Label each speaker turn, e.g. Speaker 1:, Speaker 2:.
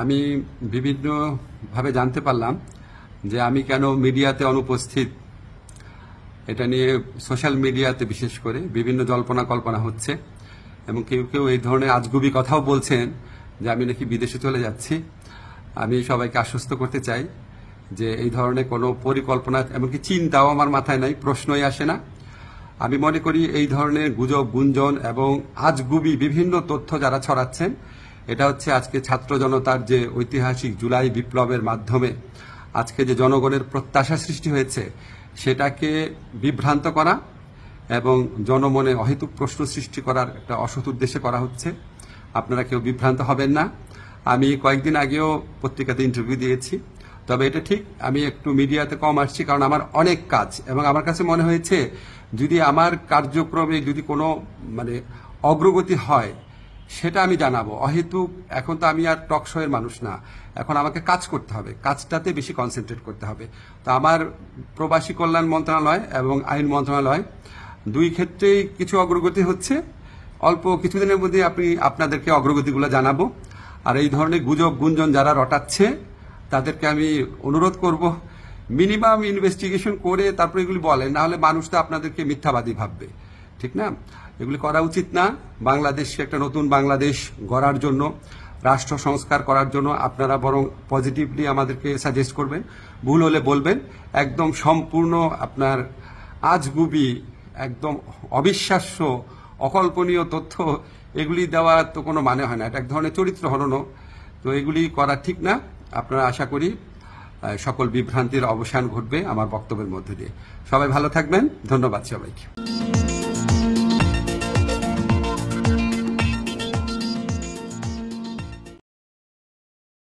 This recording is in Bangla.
Speaker 1: আমি বিভিন্নভাবে জানতে পারলাম যে আমি কেন মিডিয়াতে অনুপস্থিত। এটা নিয়ে সোশ্যাল মিডিয়াতে বিশেষ করে বিভিন্ন জল্পনা কল্পনা হচ্ছে এবং কেউ কেউ এই ধরনের আজগুবি কথাও বলছেন যে আমি নাকি বিদেশে চলে যাচ্ছি। আমি সবাইকে আশ্বস্ত করতে চাই যে এই ধরনের কোনো পরিকল্পনা এমনকি চিন্তাও আমার মাথায় নাই, প্রশ্নই আসে না। আমি মনে করি এই ধরনের গুজব, গুঞ্জন এবং আজগুবি বিভিন্ন তথ্য যারা ছড়াচ্ছেন, এটা হচ্ছে আজকে ছাত্র জনতার যে ঐতিহাসিক জুলাই বিপ্লবের মাধ্যমে আজকে যে জনগণের প্রত্যাশা সৃষ্টি হয়েছে সেটাকে বিভ্রান্ত করা এবং জনমনে অহেতুক প্রশ্ন সৃষ্টি করার একটা অসৎ উদ্দেশ্যে করা হচ্ছে। আপনারা কেউ বিভ্রান্ত হবেন না। আমি কয়েকদিন আগেও পত্রিকাতে ইন্টারভিউ দিয়েছি, তবে এটা ঠিক আমি একটু মিডিয়াতে কম আসছি কারণ আমার অনেক কাজ এবং আমার কাছে মনে হয়েছে যদি আমার কার্যক্রমে যদি কোনো অগ্রগতি হয় সেটা আমি জানাবো। অহেতুক এখন তো আমি আর টক শো এর মানুষ না, এখন আমাকে কাজ করতে হবে, কাজটাতে বেশি কনসেন্ট্রেট করতে হবে। তো আমার প্রবাসী কল্যাণ মন্ত্রণালয় এবং আইন মন্ত্রণালয় দুই ক্ষেত্রেই কিছু অগ্রগতি হচ্ছে। অল্প কিছুদিনের মধ্যে আপনাদেরকে অগ্রগতিগুলো জানাবো। আর এই ধরনের গুজব গুঞ্জন যারা রটাচ্ছে তাদেরকে আমি অনুরোধ করব মিনিমাম ইনভেস্টিগেশন করে তারপর এগুলি বলেন, না হলে মানুষ তো আপনাদেরকে মিথ্যাবাদী ভাববে, ঠিক না? এগুলি করা উচিত না। বাংলাদেশকে একটা নতুন বাংলাদেশ গড়ার জন্য, রাষ্ট্র সংস্কার করার জন্য আপনারা বরং পজিটিভলি আমাদেরকে সাজেস্ট করবেন, ভুল হলে বলবেন। একদম সম্পূর্ণ আপনার আজগুবি, একদম অবিশ্বাস্য, অকল্পনীয় তথ্য এগুলি দেওয়া তো কোনো মানে হয় না, এটা এক ধরনের চরিত্র হননও। তো এগুলি করা ঠিক না। আপনারা আশা করি সকল বিভ্রান্তির অবসান ঘটবে আমার বক্তব্যের মধ্যে দিয়ে। সবাই ভালো থাকবেন, ধন্যবাদ সবাইকে।